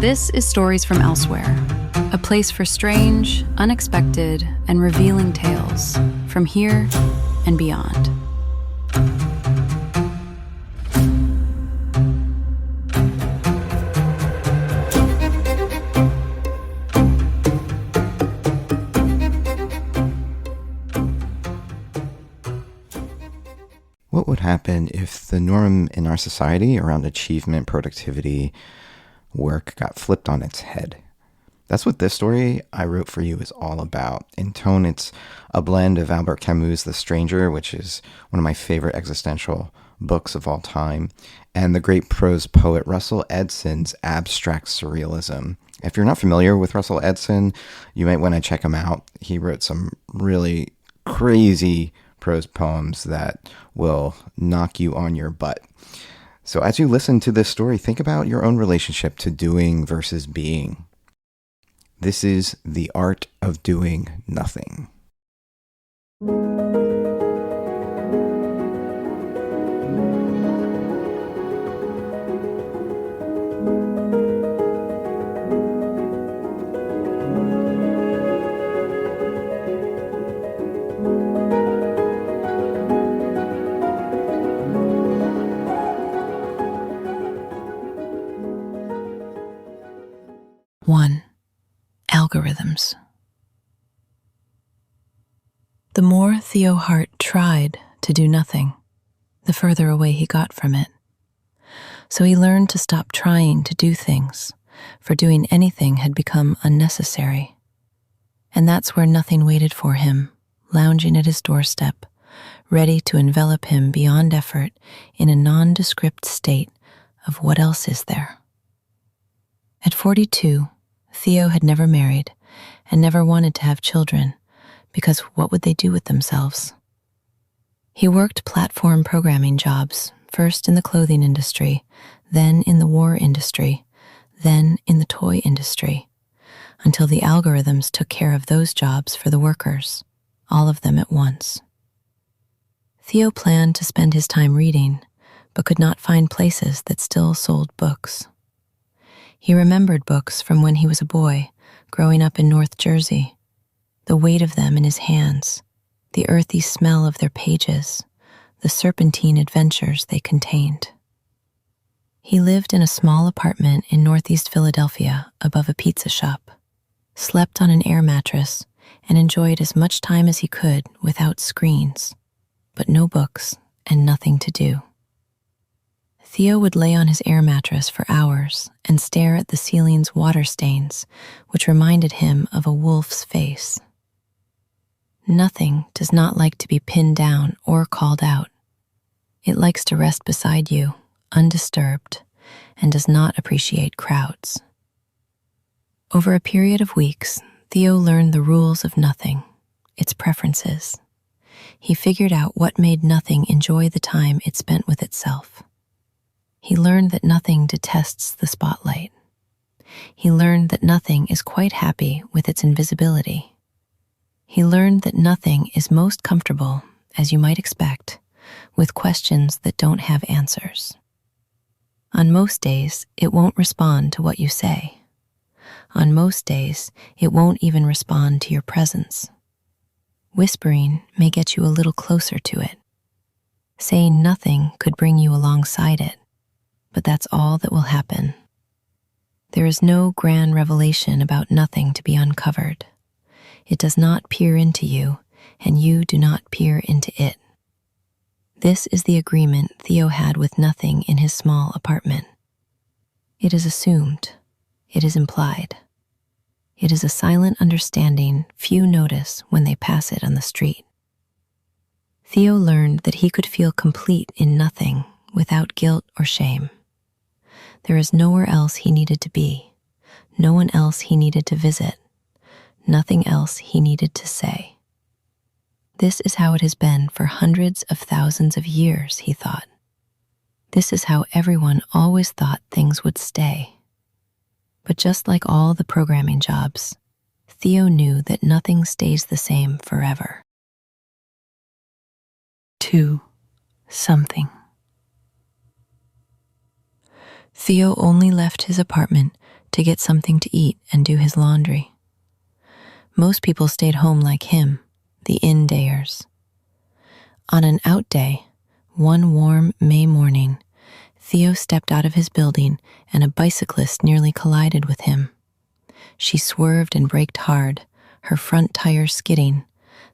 This is Stories from Elsewhere, a place for strange, unexpected, and revealing tales from here and beyond. What would happen if the norm in our society around achievement, productivity, work got flipped on its head? That's what this story I wrote for you is all about. In tone, it's a blend of Albert Camus' The Stranger, which is one of my favorite existential books of all time, and the great prose poet Russell Edson's abstract surrealism. If you're not familiar with Russell Edson, you might want to check him out. He wrote some really crazy prose poems that will knock you on your butt. So as you listen to this story, think about your own relationship to doing versus being. This is The Art of Doing Nothing. One, algorithms. The more Theo Hart tried to do nothing, the further away he got from it. So he learned to stop trying to do things, for doing anything had become unnecessary. And that's where nothing waited for him, lounging at his doorstep, ready to envelop him beyond effort in a nondescript state of what else is there. At 42, Theo had never married and never wanted to have children, because what would they do with themselves? He worked platform programming jobs, first in the clothing industry, then in the war industry, then in the toy industry, until the algorithms took care of those jobs for the workers, all of them at once. Theo planned to spend his time reading, but could not find places that still sold books. He remembered books from when he was a boy, growing up in North Jersey, the weight of them in his hands, the earthy smell of their pages, the serpentine adventures they contained. He lived in a small apartment in Northeast Philadelphia above a pizza shop, slept on an air mattress, and enjoyed as much time as he could without screens, but no books and nothing to do. Theo would lay on his air mattress for hours and stare at the ceiling's water stains, which reminded him of a wolf's face. Nothing does not like to be pinned down or called out. It likes to rest beside you, undisturbed, and does not appreciate crowds. Over a period of weeks, Theo learned the rules of nothing, its preferences. He figured out what made nothing enjoy the time it spent with itself. He learned that nothing detests the spotlight. He learned that nothing is quite happy with its invisibility. He learned that nothing is most comfortable, as you might expect, with questions that don't have answers. On most days, it won't respond to what you say. On most days, it won't even respond to your presence. Whispering may get you a little closer to it. Saying nothing could bring you alongside it. But that's all that will happen. There is no grand revelation about nothing to be uncovered. It does not peer into you, and you do not peer into it. This is the agreement Theo had with nothing in his small apartment. It is assumed. It is implied. It is a silent understanding few notice when they pass it on the street. Theo learned that he could feel complete in nothing without guilt or shame. There is nowhere else he needed to be, no one else he needed to visit, nothing else he needed to say. This is how it has been for hundreds of thousands of years, he thought. This is how everyone always thought things would stay. But just like all the programming jobs, Theo knew that nothing stays the same forever. 2. Something. Theo only left his apartment to get something to eat and do his laundry. Most people stayed home like him, the in-dayers. On an out day, one warm May morning, Theo stepped out of his building and a bicyclist nearly collided with him. She swerved and braked hard, her front tire skidding,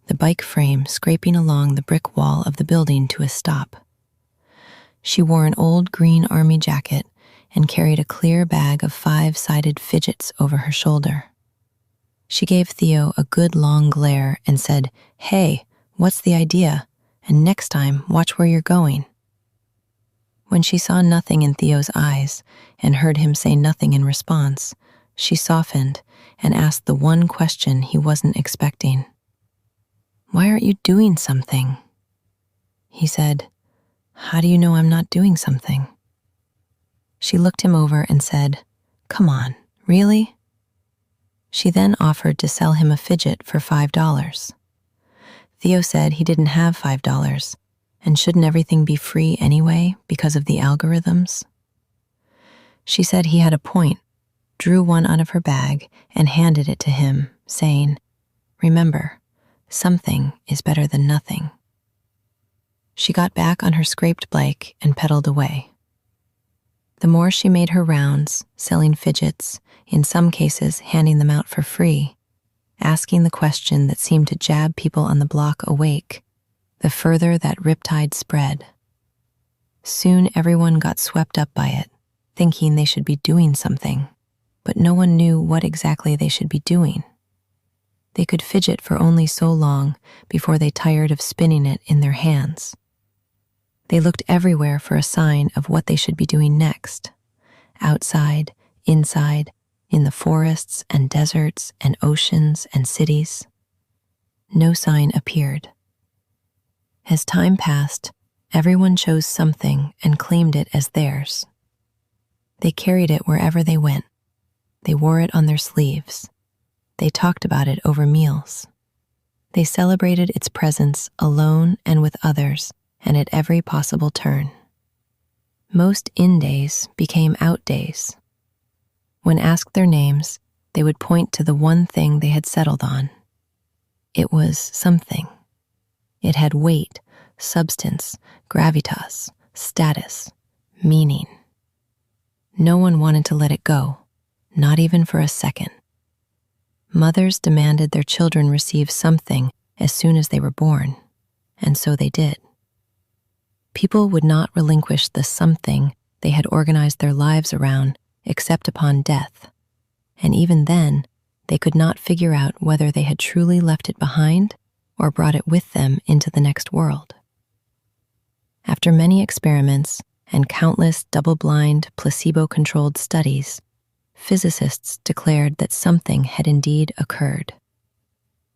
the bike frame scraping along the brick wall of the building to a stop. She wore an old green army jacket and carried a clear bag of 5-sided fidgets over her shoulder. She gave Theo a good long glare and said, "Hey, what's the idea? And next time, watch where you're going." When she saw nothing in Theo's eyes and heard him say nothing in response, she softened and asked the one question he wasn't expecting. "Why aren't you doing something?" He said, "How do you know I'm not doing something?" She looked him over and said, "Come on, really?" She then offered to sell him a fidget for $5. Theo said he didn't have $5, and shouldn't everything be free anyway because of the algorithms? She said he had a point, drew one out of her bag, and handed it to him, saying, "Remember, something is better than nothing." She got back on her scraped bike and pedaled away. The more she made her rounds, selling fidgets, in some cases handing them out for free, asking the question that seemed to jab people on the block awake, the further that riptide spread. Soon everyone got swept up by it, thinking they should be doing something, but no one knew what exactly they should be doing. They could fidget for only so long before they tired of spinning it in their hands. They looked everywhere for a sign of what they should be doing next. Outside, inside, in the forests and deserts and oceans and cities. No sign appeared. As time passed, everyone chose something and claimed it as theirs. They carried it wherever they went. They wore it on their sleeves. They talked about it over meals. They celebrated its presence alone and with others, and at every possible turn. Most in-days became out-days. When asked their names, they would point to the one thing they had settled on. It was something. It had weight, substance, gravitas, status, meaning. No one wanted to let it go, not even for a second. Mothers demanded their children receive something as soon as they were born, and so they did. People would not relinquish the something they had organized their lives around except upon death, and even then, they could not figure out whether they had truly left it behind or brought it with them into the next world. After many experiments and countless double-blind, placebo-controlled studies, physicists declared that something had indeed occurred.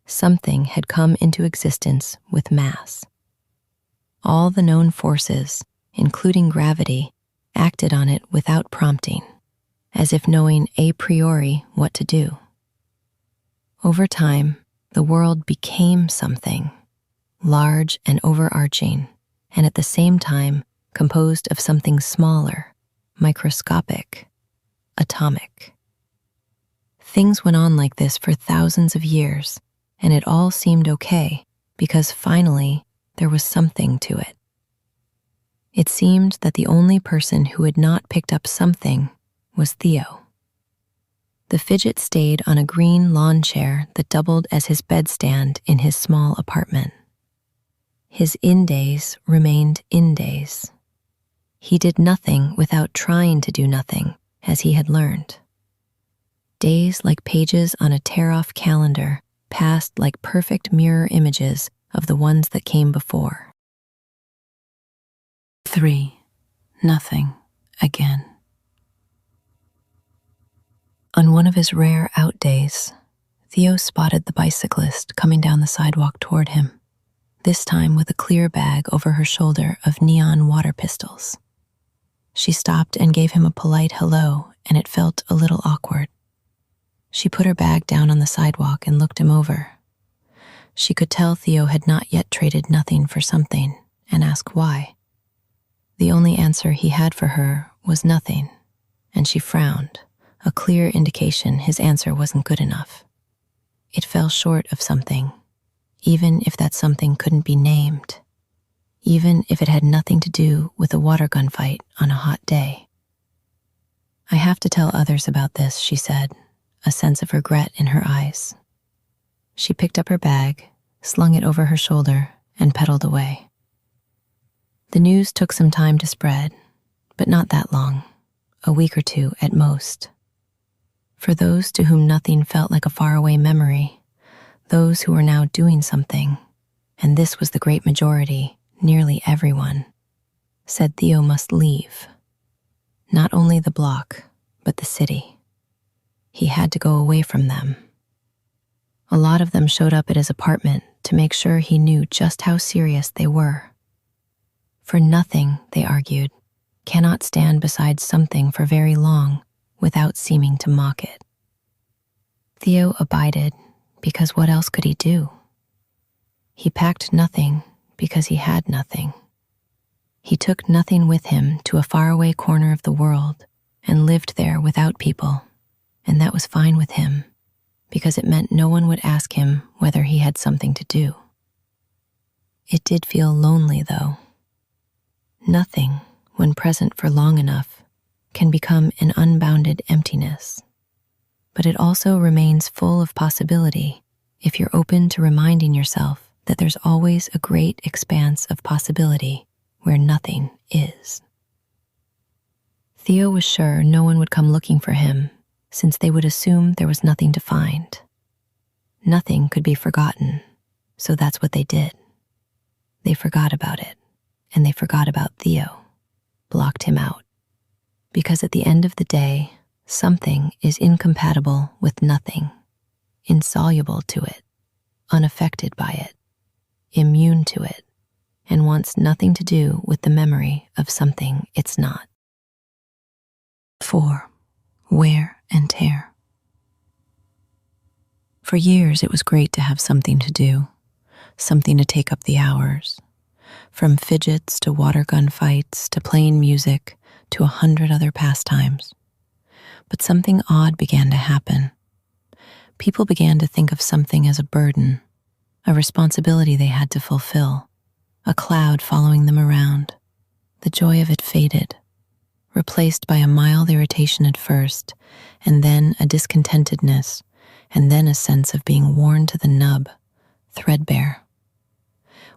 Something had come into existence with mass. All the known forces, including gravity, acted on it without prompting, as if knowing a priori what to do. Over time, the world became something, large and overarching, and at the same time composed of something smaller, microscopic, atomic. Things went on like this for thousands of years, and it all seemed okay because finally there was something to it. It seemed that the only person who had not picked up something was Theo. The fidget stayed on a green lawn chair that doubled as his bedstand in his small apartment. His in-days remained in-days. He did nothing without trying to do nothing, as he had learned. Days like pages on a tear-off calendar passed like perfect mirror images of the ones that came before. 3. Nothing again. On one of his rare out days, Theo spotted the bicyclist coming down the sidewalk toward him, this time with a clear bag over her shoulder of neon water pistols. She stopped and gave him a polite hello, and it felt a little awkward. She put her bag down on the sidewalk and looked him over. She could tell Theo had not yet traded nothing for something, and asked why. The only answer he had for her was nothing, and she frowned, a clear indication his answer wasn't good enough. It fell short of something, even if that something couldn't be named, even if it had nothing to do with a water gun fight on a hot day. "I have to tell others about this," she said, a sense of regret in her eyes. She picked up her bag, slung it over her shoulder, and pedaled away. The news took some time to spread, but not that long, a week or two at most. For those to whom nothing felt like a faraway memory, those who were now doing something, and this was the great majority, nearly everyone, said Theo must leave. Not only the block, but the city. He had to go away from them. A lot of them showed up at his apartment to make sure he knew just how serious they were. For nothing, they argued, cannot stand beside something for very long without seeming to mock it. Theo abided because what else could he do? He packed nothing because he had nothing. He took nothing with him to a faraway corner of the world and lived there without people, and that was fine with him because it meant no one would ask him whether he had something to do. It did feel lonely, though. Nothing, when present for long enough, can become an unbounded emptiness. But it also remains full of possibility if you're open to reminding yourself that there's always a great expanse of possibility where nothing is. Theo was sure no one would come looking for him, since they would assume there was nothing to find. Nothing could be forgotten, so that's what they did. They forgot about it, and they forgot about Theo, blocked him out. Because at the end of the day, something is incompatible with nothing, insoluble to it, unaffected by it, immune to it, and wants nothing to do with the memory of something it's not. 4. Wear and tear. For years, it was great to have something to do, something to take up the hours. From fidgets to water gun fights to playing music to 100 other pastimes. But something odd began to happen. People began to think of something as a burden, a responsibility they had to fulfill, a cloud following them around. The joy of it faded, replaced by a mild irritation at first, and then a discontentedness, and then a sense of being worn to the nub, threadbare.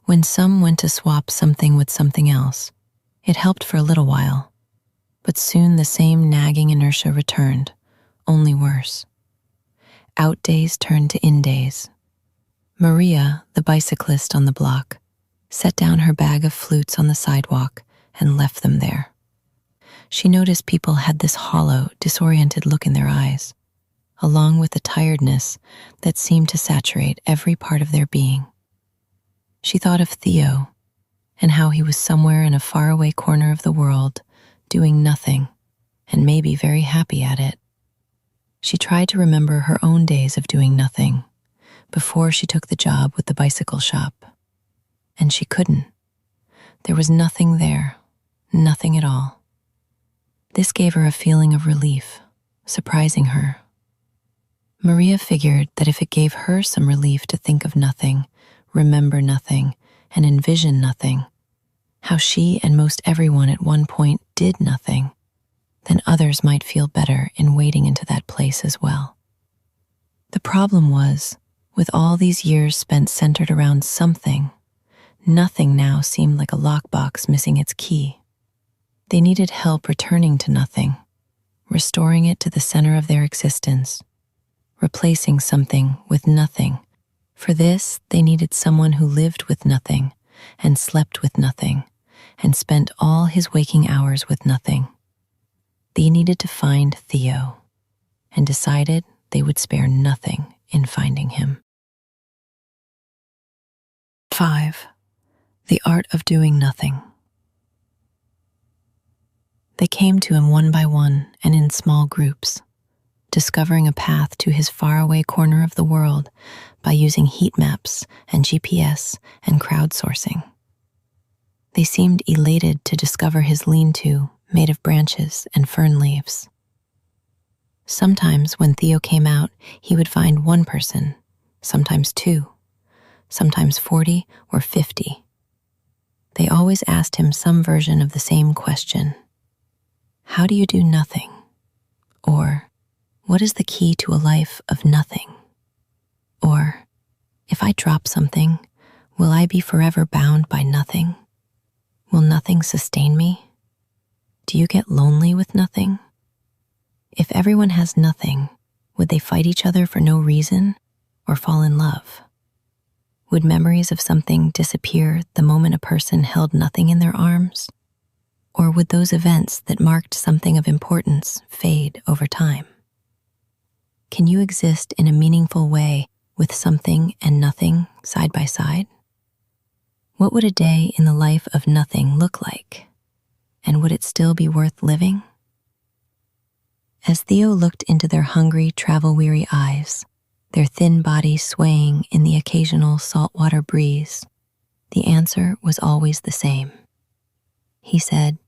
When some went to swap something with something else, it helped for a little while, but soon the same nagging inertia returned, only worse. Out days turned to in days. Maria, the bicyclist on the block, set down her bag of flutes on the sidewalk and left them there. She noticed people had this hollow, disoriented look in their eyes, along with the tiredness that seemed to saturate every part of their being. She thought of Theo and how he was somewhere in a faraway corner of the world, doing nothing, and maybe very happy at it. She tried to remember her own days of doing nothing before she took the job with the bicycle shop, and she couldn't. There was nothing there, nothing at all. This gave her a feeling of relief, surprising her. Maria figured that if it gave her some relief to think of nothing, remember nothing, and envision nothing, how she and most everyone at one point did nothing, then others might feel better in wading into that place as well. The problem was, with all these years spent centered around something, nothing now seemed like a lockbox missing its key. They needed help returning to nothing, restoring it to the center of their existence, replacing something with nothing. For this, they needed someone who lived with nothing and slept with nothing and spent all his waking hours with nothing. They needed to find Theo and decided they would spare nothing in finding him. 5. The art of doing nothing. They came to him one by one and in small groups, discovering a path to his faraway corner of the world by using heat maps and GPS and crowdsourcing. They seemed elated to discover his lean-to made of branches and fern leaves. Sometimes when Theo came out, he would find one person, sometimes two, sometimes 40 or 50. They always asked him some version of the same question. How do you do nothing? Or, what is the key to a life of nothing? Or, if I drop something, will I be forever bound by nothing? Will nothing sustain me? Do you get lonely with nothing? If everyone has nothing, would they fight each other for no reason or fall in love? Would memories of something disappear the moment a person held nothing in their arms? Or would those events that marked something of importance fade over time? Can you exist in a meaningful way with something and nothing side by side? What would a day in the life of nothing look like? And would it still be worth living? As Theo looked into their hungry, travel-weary eyes, their thin bodies swaying in the occasional saltwater breeze, the answer was always the same. He said,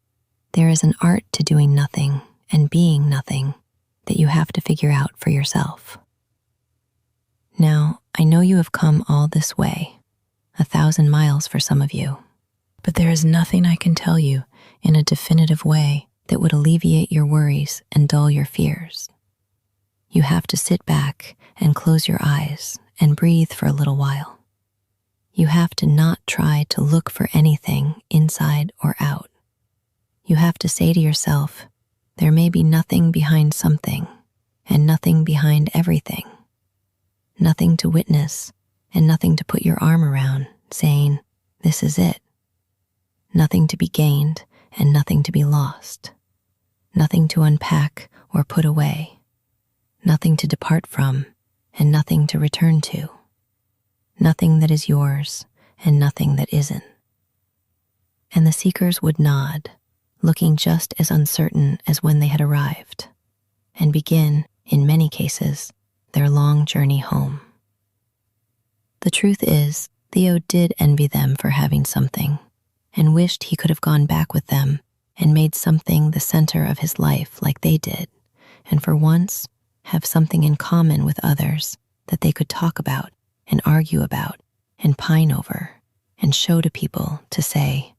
"There is an art to doing nothing and being nothing that you have to figure out for yourself." Now, I know you have come all this way, 1,000 miles for some of you, but there is nothing I can tell you in a definitive way that would alleviate your worries and dull your fears. You have to sit back and close your eyes and breathe for a little while. You have to not try to look for anything inside or out. You have to say to yourself, there may be nothing behind something and nothing behind everything. Nothing to witness and nothing to put your arm around, saying, this is it. Nothing to be gained and nothing to be lost. Nothing to unpack or put away. Nothing to depart from and nothing to return to. Nothing that is yours and nothing that isn't. And the seekers would nod, looking just as uncertain as when they had arrived, and begin, in many cases, their long journey home. The truth is, Theo did envy them for having something, and wished he could have gone back with them and made something the center of his life like they did, and for once have something in common with others that they could talk about and argue about and pine over and show to people to say,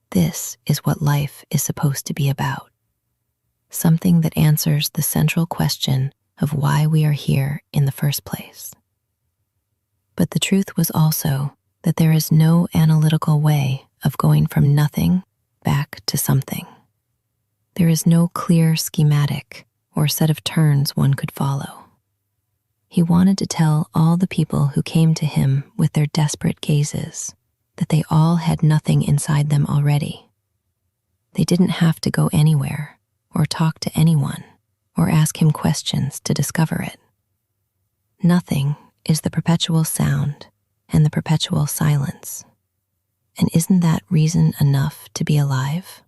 this is what life is supposed to be about. Something that answers the central question of why we are here in the first place. But the truth was also that there is no analytical way of going from nothing back to something. There is no clear schematic or set of turns one could follow. He wanted to tell all the people who came to him with their desperate gazes that they all had nothing inside them already. They didn't have to go anywhere or talk to anyone or ask him questions to discover it. Nothing is the perpetual sound and the perpetual silence. And isn't that reason enough to be alive?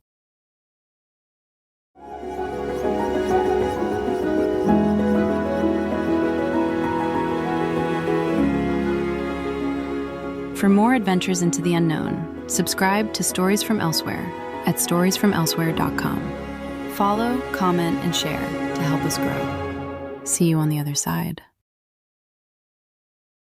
For more adventures into the unknown, subscribe to Stories from Elsewhere at storiesfromelsewhere.com. Follow, comment, and share to help us grow. See you on the other side.